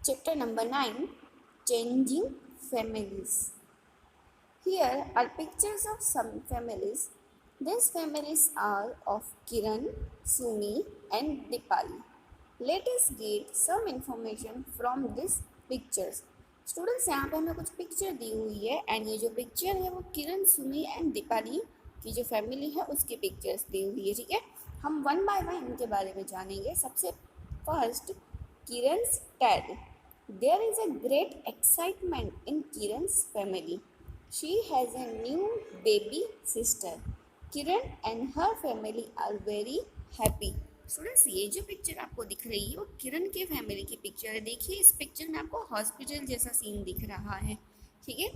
Chapter number 9, Changing Families. Here are pictures of some families. These families are of Kiran, Sumi and Dipali. Let us get some information from these pictures. Students यहाँ पे हमें कुछ picture दी हुई है and ये जो picture है वो किरण, सुमी एंड दीपाली की जो फैमिली है उसकी पिक्चर्स दी हुई है. ठीक है, हम वन बाय वन इनके बारे में जानेंगे. सबसे first, किरण's dad. There is a great excitement in Kiran's family. She has a new baby sister. Kiran and her family are very happy. Students, ये जो पिक्चर आपको दिख रही है वो किरण के फैमिली की पिक्चर है. देखिए इस पिक्चर में आपको हॉस्पिटल जैसा सीन दिख रहा है. ठीक है,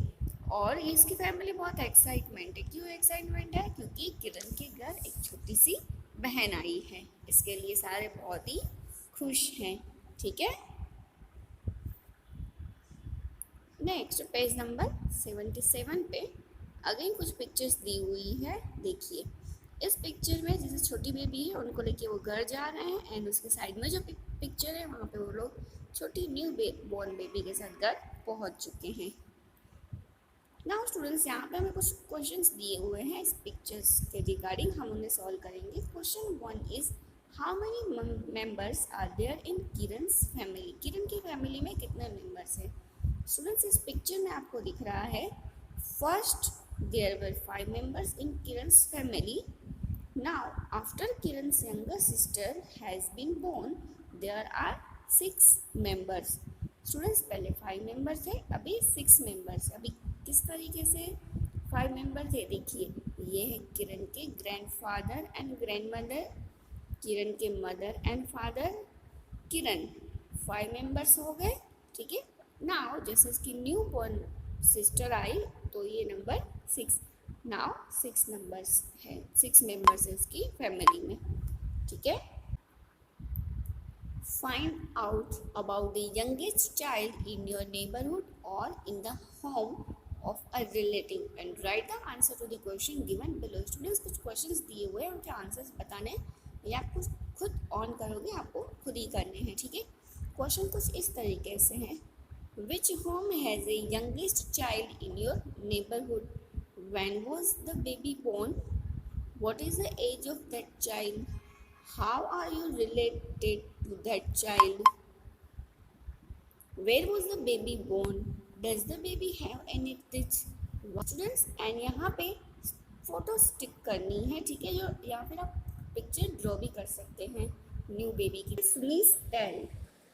और इसकी फैमिली बहुत एक्साइटमेंट है. क्यों एक्साइटमेंट है? क्योंकि किरण के घर एक छोटी सी बहन आई है. इसके लिए सारे बहुत ही खुश हैं. ठीक है, नेक्स्ट पेज नंबर 77 पे अगेन कुछ पिक्चर्स दी हुई है. देखिए इस पिक्चर में जैसे छोटी बेबी है उनको लेके वो घर जा रहे हैं एंड उसके साइड में जो पिक्चर है वहाँ पे वो लोग छोटी न्यू बॉर्न बेबी के साथ घर पहुँच चुके हैं. नाउ स्टूडेंट्स, यहाँ पे हमें कुछ क्वेश्चंस दिए हुए हैं इस पिक्चर्स के रिगार्डिंग. हम उन्हें सॉल्व करेंगे. Question 1 is how many members are there in किरण's फैमिली. किरण की फैमिली में कितने मेंबर्स हैं? स्टूडेंट्स, इस पिक्चर में आपको दिख रहा है first there were 5 members in किरण's फैमिली. नाउ आफ्टर किरण's younger sister has been born there are 6 members. Students, पहले 5 मेंबर्स थे, अभी 6 मेंबर्स. अभी किस तरीके से 5 मेंबर थे? देखिए ये है किरण के ग्रैंडफादर एंड ग्रैंडमदर, किरण के mother and father, Kiran 5 members हो गए. ठीक है, नाउ जैसे इसकी न्यू बॉर्न सिस्टर आई तो ये नंबर 6. नाउ 6 नंबर्स है, 6 मेंबर्स है उसकी फैमिली में. ठीक है, find out about the youngest child in your neighbourhood और in the home of a relative and write the answer to the question given below. Students, कुछ क्वेश्चंस दिए हुए हैं, उनके आंसर्स बताने या आप कुछ खुद ऑन करोगे, आपको खुद ही करने हैं. ठीक है, क्वेश्चन कुछ इस तरीके से हैं. Which home has a youngest child in your neighborhood? When was the baby born? What is the age of that child? How are you related to that child? Where was the baby born? Does the baby have any teeth? Students, and यहाँ पे photo stick करनी है. ठीक है, जो या फिर आप पिक्चर ड्रॉ भी कर सकते हैं न्यू बेबी की. Sumi's dad.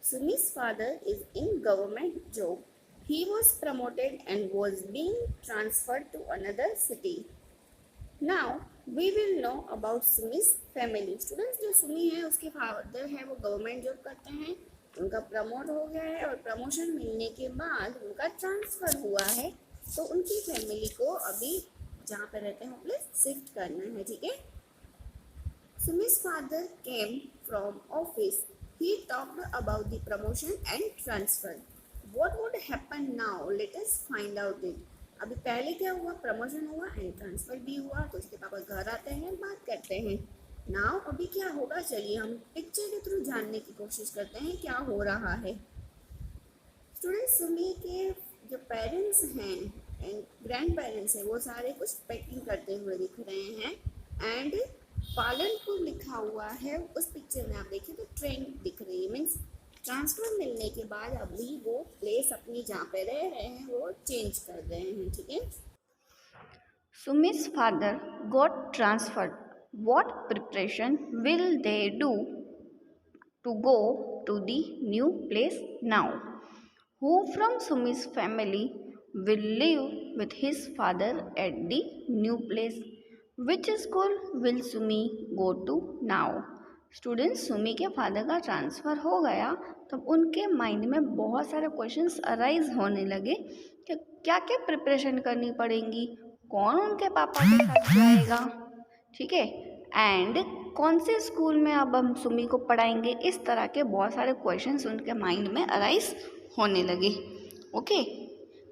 Sumi's father is in government job. He was promoted and was being transferred to another city. Now we will know about Sumi's family. Students, जो सुमी है उसके फादर है वो गवर्नमेंट जॉब करते हैं, उनका promote हो गया है और प्रमोशन मिलने के बाद उनका ट्रांसफ़र हुआ है. तो उनकी फैमिली को अभी जहाँ पे रहते हैं प्लेस शिफ्ट करना है. ठीक है, Sumi's father came from office. He talked about the promotion and transfer. What would happen now? Let us find out it. अभी पहले क्या हुआ? प्रमोशन हुआ एंड ट्रांसफ़र भी हुआ. तो उसके पापा घर आते हैं, बात करते हैं. नाउ अभी क्या होगा? चलिए हम पिक्चर के थ्रू जानने की कोशिश करते हैं क्या हो रहा है. स्टूडेंट्स, सुमी के जो पेरेंट्स हैं एंड ग्रैंड पेरेंट्स हैं वो सारे कुछ पैकिंग करते हुए दिख रहे हैं एंड पालनपुर लिखा हुआ है उस पिक्चर में. आप देखिए तो ट्रेन दिख रही है, मीन्स ट्रांसफ़र मिलने के बाद अभी वो प्लेस अपनी जहाँ पे रह रहे हैं वो चेंज कर रहे हैं. ठीक है, Sumi's father got transferred. What preparation will they do to go to the new place now? Who from Sumi's family will live with his father at the new place? Which school will Sumi go to now? Students, Sumi के father का transfer हो गया तब उनके mind में बहुत सारे questions arise होने लगे कि क्या क्या प्रिपरेशन करनी पड़ेंगी, कौन उनके पापा के साथ जाएगा. ठीक है, एंड कौन से स्कूल में अब हम सुमी को पढ़ाएंगे. इस तरह के बहुत सारे क्वेश्चंस उनके माइंड में अराइज होने लगे. Okay,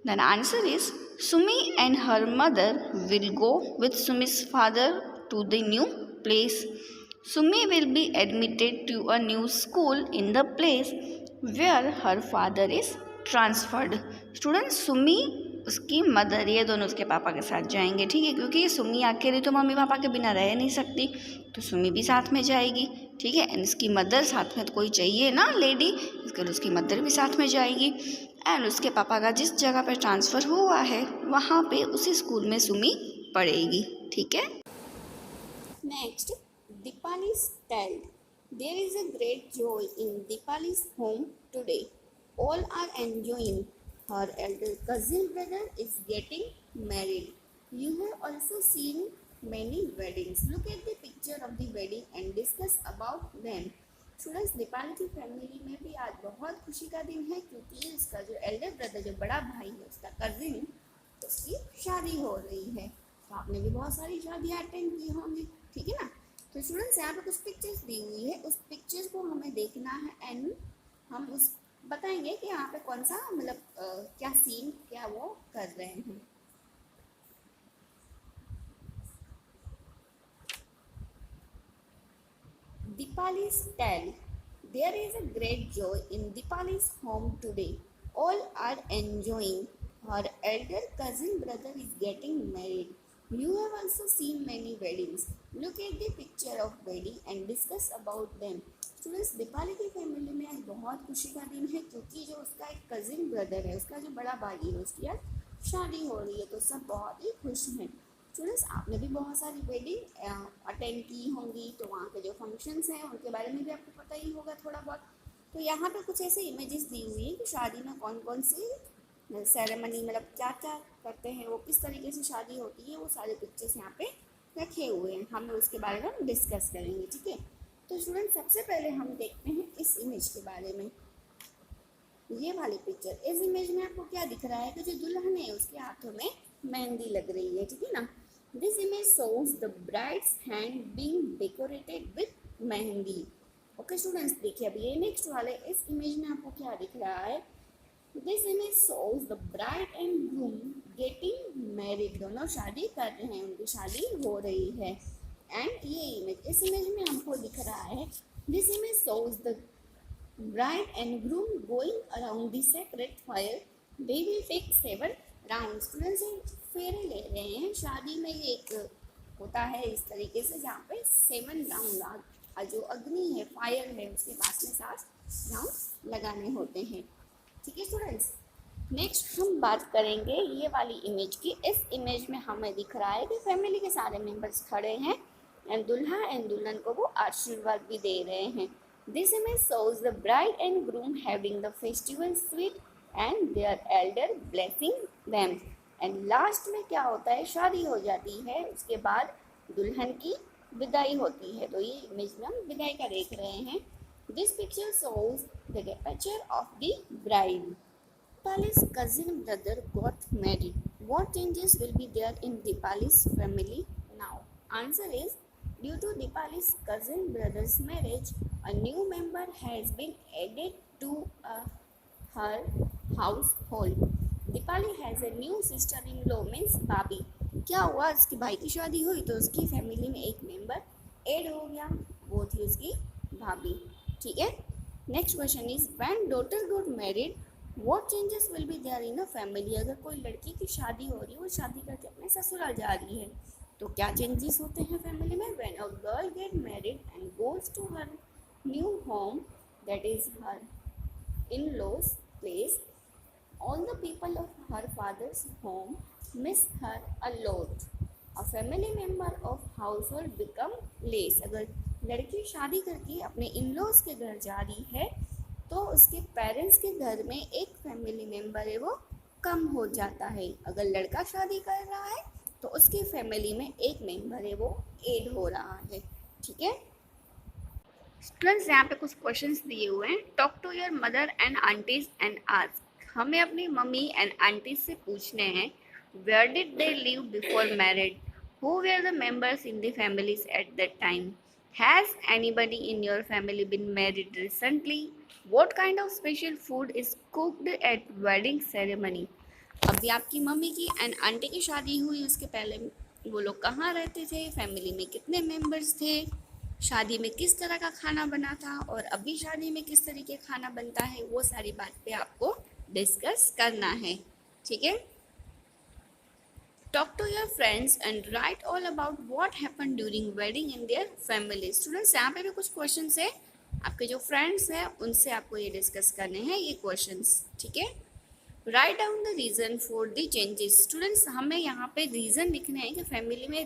the answer is Sumi and her mother will go with Sumi's father to the new place. Sumi will be admitted to a new school in the place where her father is transferred. Student Sumi उसकी mother, ये दोनों उसके पापा के साथ जाएंगे, ठीक है, क्योंकि सुमी अकेली तो मम्मी पापा के बिना रह नहीं सकती, तो सुमी भी साथ में जाएगी, ठीक है। एंड इसकी मदर साथ में तो कोई चाहिए ना लेडी, इसके लिए उसकी मदर भी साथ में जाएगी। एंड उसके पापा का जिस जगह पर ट्रांसफ़र हुआ है वहाँ पे उसी स्कूल में सुमी पढ़ेगी, ठीक है। Next, Dipali's child. There is a great joy in Dipali's home today. All are enjoying. Her elder cousin brother is getting married. You have also seen many weddings. Look at the picture of the wedding and discuss about them. Students, Deepali की family में भी आज बहुत खुशी का दिन है, क्योंकि उसका जो एल्डर ब्रदर, जो बड़ा भाई है, उसका कजिन, उसकी शादी हो रही है। तो आपने भी बहुत सारी शादियाँ अटेंड की होंगी, ठीक है ना। तो स्टूडेंट्स, यहाँ पे कुछ पिक्चर्स दी हुई है, उस पिक्चर्स को हमें देखना है एंड हम उस बताएंगे कि यहाँ पे कौन सा मतलब क्या सीन क्या वो कर रहे हैं। Dipali's tale. There is a great joy in Dipali's home today. All are enjoying. Her elder cousin brother is getting married. You have also seen many weddings. Look at the picture of wedding and discuss about them. Students, Deepali की family में आज बहुत खुशी का दिन है, क्योंकि जो उसका एक कजिन ब्रदर है, उसका जो बड़ा भाई है, उसकी आज शादी हो रही है, तो सब बहुत ही खुश हैं। स्टूडेंट्स, आपने भी बहुत सारी वेडिंग अटेंड की होंगी, तो वहाँ के जो फंक्शंस हैं उनके बारे में भी आपको पता ही होगा थोड़ा बहुत। तो यहाँ पे कुछ ऐसे इमेजेस दी हुई हैं कि शादी में कौन कौन सी सेरेमनी, मतलब क्या क्या करते हैं, वो किस तरीके से शादी होती है, वो सारे पिक्चर्स यहाँ पे रखे हुए हैं। हम उसके बारे में डिस्कस करेंगे, ठीक है। तो स्टूडेंट, सबसे पहले हम देखते हैं इस इमेज के बारे में। ये वाली पिक्चर, इस इमेज में आपको क्या दिख रहा है कि जो दुल्हन है उसके हाथों में मेहंदी लग रही है, ठीक है ना। This image shows the brides hand being decorated with mehndi. Okay students, देखिए अब ये नेक्स्ट वाले इस इमेज में आपको क्या दिख रहा है। This image shows the bride and groom getting married. दोनों शादी कर रहे हैं, उनकी शादी हो रही है। एंड ये इमेज, इस इमेज में हमको दिख रहा है, this image shows the bride and groom going around the sacred fire. They will take 7 rounds. Students, फेरे ले रहे हैं शादी में। ये एक होता है इस तरीके से, जहाँ पे 7 राउंड, जो अग्नि है, फायर है, उसके पास में 7 राउंड लगाने होते हैं, ठीक है स्टूडेंट्स। नेक्स्ट हम बात करेंगे ये वाली इमेज की। इस इमेज में हमें दिख रहा है कि फैमिली के सारे मेंबर्स खड़े हैं एंड दुल्हा एंड दुल्हन को वो आशीर्वाद भी दे रहे हैं। This image shows the bride and groom having the festival sweet and their elder blessing them. And last में क्या होता है, शादी हो जाती है, उसके बाद दुल्हन की विदाई होती है। तो ये इमेज में हम विदाई का देख रहे हैं। This picture shows the departure of the bride. Dipali's cousin brother got married. What changes will be there in Dipali's family now? Answer is, due to Dipali's cousin brother's marriage, a new member has been added to her household. Dipali has a new sister-in-law, means भाभी। क्या हुआ, उसकी भाई की शादी हुई तो उसकी फैमिली में एक मेंबर ऐड हो गया, वो थी उसकी भाभी, ठीक है। Next question is, when daughter got married what changes will be there in a family. अगर कोई लड़की की शादी हो रही है, वो शादी करके अपने ससुराल जा रही है, तो क्या चेंजेस होते हैं फैमिली में। When a girl get married and goes to her new home, that is her in-laws place, all the people of her father's home miss her a lot. A family member of household become less. अगर लड़की शादी करके अपने in-laws के घर जा रही है, तो उसके पेरेंट्स के घर में एक फैमिली मेम्बर है वो कम हो जाता है। अगर लड़का शादी कर रहा है तो उसकी फैमिली में एक मेंबर है वो ऐड हो रहा है, ठीक है। स्टूडेंट्स, यहाँ पे कुछ क्वेश्चंस दिए हुए हैं। Talk to your mother and aunties and ask. हमें अपनी मम्मी एंड आंटीज से पूछने हैं, where did they live before married, who were the members in the families at that time, has anybody in your family been married recently, what kind of special food is cooked at wedding ceremony. अभी आपकी mummy की and aunty की शादी हुई, उसके पहले वो लोग कहाँ रहते थे, फैमिली में कितने मेंबर्स थे, शादी में किस तरह का खाना बना था और अभी शादी में किस तरीके खाना बनता है, वो सारी बात पे आपको डिस्कस करना है, ठीक है। Talk to your friends and write all about what happened during wedding in their family. Students यहाँ पे भी कुछ क्वेश्चंस है, आपके जो फ्रेंड्स हैं उनसे आपको ये डिस्कस करने हैं ये क्वेश्चंस, ठीक है। Write down the reason for the changes. Students हमें यहाँ पे रीज़न लिखना है कि फैमिली में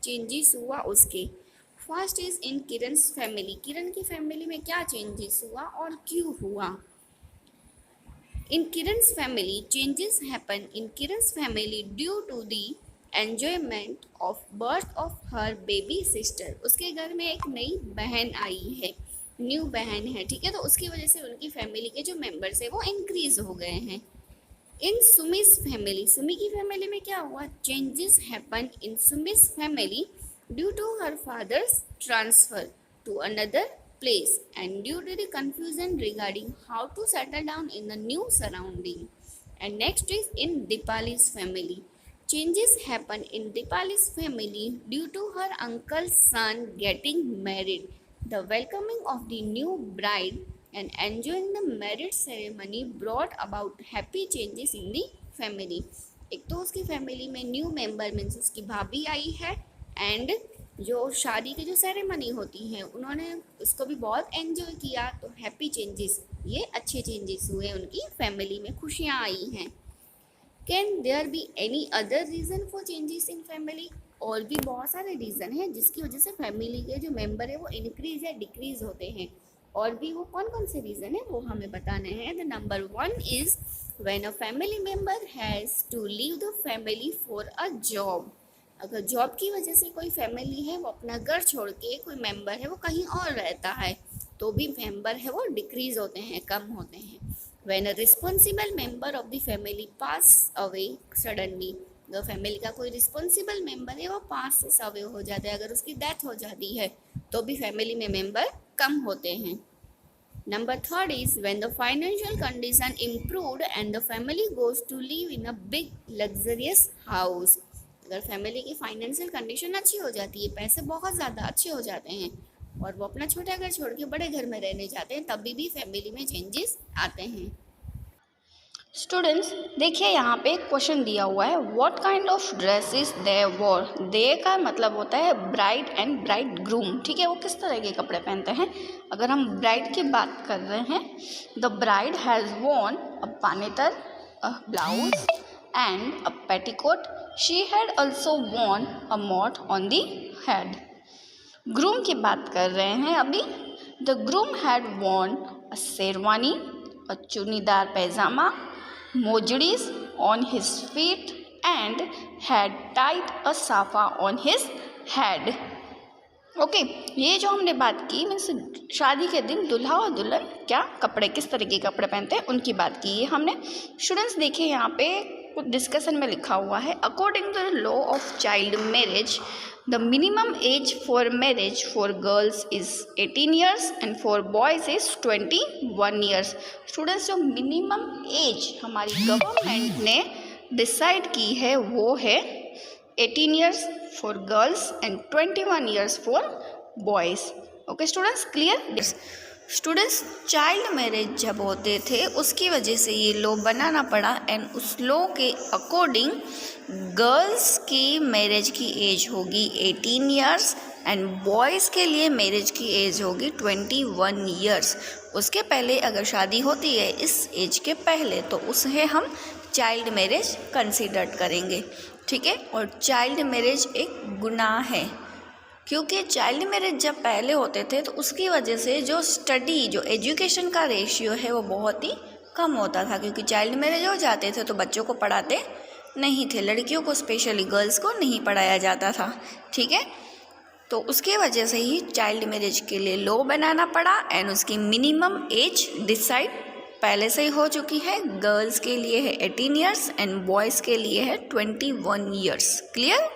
चेंजेस हुआ उसके। फर्स्ट इज इन किरण's फैमिली, किरण की फैमिली में क्या चेंजेस हुआ और क्यों हुआ। In Kiran's family, changes happen in Kiran's family due to the enjoyment of birth of her baby sister. उसके घर में एक नई बहन आई है, न्यू बहन है, ठीक है। तो उसकी वजह से उनकी फैमिली के जो मेंबर्स है वो इंक्रीज हो गए हैं। इन सुमिस फैमिली, सुमी की फैमिली में क्या हुआ, चेंजेस हैपन इन सुमिस family due to her father's transfer to another place and due to the confusion regarding how to settle down in the new surrounding. And next is in Dipali's family. Changes happen in Dipali's family due to her uncle's son getting married. The welcoming of the new bride and enjoying the marriage ceremony brought about happy changes in the family. एक तो उसकी family में new member means उसकी भाभी आई है and जो शादी की जो सेरेमनी होती है उन्होंने उसको भी बहुत एंजॉय किया, तो हैप्पी चेंजेस, ये अच्छे चेंजेस हुए, उनकी फैमिली में खुशियाँ आई हैं। Can there be any other reason for changes in family, और भी बहुत सारे रीज़न हैं जिसकी वजह से फैमिली के जो मेंबर है वो इंक्रीज या डिक्रीज होते हैं, और भी वो कौन कौन से रीज़न है वो हमें बताने हैं। The number 1 is when a family member has to leave the family for a job. अगर जॉब की वजह से कोई फैमिली है वो अपना घर छोड़ के, कोई मेंबर है वो कहीं और रहता है, तो भी मेंबर है वो डिक्रीज होते हैं, कम होते हैं। When a responsible member of the family pass away suddenly, अगर फैमिली का कोई रिस्पॉन्सिबल मेंबर है वो पास से अवे हो जाता है, अगर उसकी डेथ हो जाती है तो भी फैमिली में मेंबर कम होते हैं। Number 3 is when the financial condition improved and the family goes to live in a big luxurious house. अगर फैमिली की फाइनेंशियल कंडीशन अच्छी हो जाती है, पैसे बहुत ज़्यादा अच्छे हो जाते हैं और वो अपना छोटा घर छोड़ के बड़े घर में रहने जाते हैं, तभी भी फैमिली में चेंजेस आते हैं। स्टूडेंट्स देखिए यहाँ पे एक क्वेश्चन दिया हुआ है, what kind of dresses they wore. They का मतलब होता है ब्राइड एंड ब्राइड ग्रूम, ठीक है, वो किस तरह के कपड़े पहनते हैं। अगर हम ब्राइड की बात कर रहे हैं, the bride has worn a panetar, a blouse and a petticoat. She had also worn a mott on the head. Groom की बात कर रहे हैं अभी। The groom had worn a sherwani, a churidar pyjama, mojdis on his feet and had tied a साफा on his head. Okay ये जो हमने बात की मीन्स शादी के दिन दूल्हा और दुल्हन क्या कपड़े, किस तरह के कपड़े पहनते हैं उनकी बात की है हमने। स्टूडेंट्स देखिए यहाँ पे कुछ डिस्कशन में लिखा हुआ है, according to the law of child marriage the minimum age for marriage for girls is 18 years and for boys is 21 years. Students जो मिनिमम एज हमारी गवर्नमेंट ने डिसाइड की है वो है 18 years for girls and 21 years for boys. Okay students clear. Students child marriage जब होते थे उसकी वजह से ये लॉ बनाना पड़ा एंड उस लॉ के अकॉर्डिंग गर्ल्स की मैरिज की एज होगी 18 ईयर्स एंड बॉयज़ के लिए मैरिज की एज होगी 21 ईयर्स। उसके पहले अगर शादी होती है इस एज के पहले तो उसे हम चाइल्ड मैरिज कंसिडर करेंगे, ठीक है। और चाइल्ड मैरिज एक गुनाह है क्योंकि चाइल्ड मैरिज जब पहले होते थे तो उसकी वजह से जो स्टडी, जो एजुकेशन का रेशियो है वो बहुत ही कम होता था, क्योंकि चाइल्ड मैरिज हो जाते थे तो बच्चों को पढ़ाते नहीं थे, लड़कियों को स्पेशली गर्ल्स को नहीं पढ़ाया जाता था, ठीक है। तो उसके वजह से ही चाइल्ड मैरिज के लिए लॉ बनाना पड़ा एंड उसकी मिनिमम एज डिसाइड पहले से ही हो चुकी है। गर्ल्स के लिए है 18 ईयर्स एंड बॉयज़ के लिए है 21 ईयर्स। क्लियर।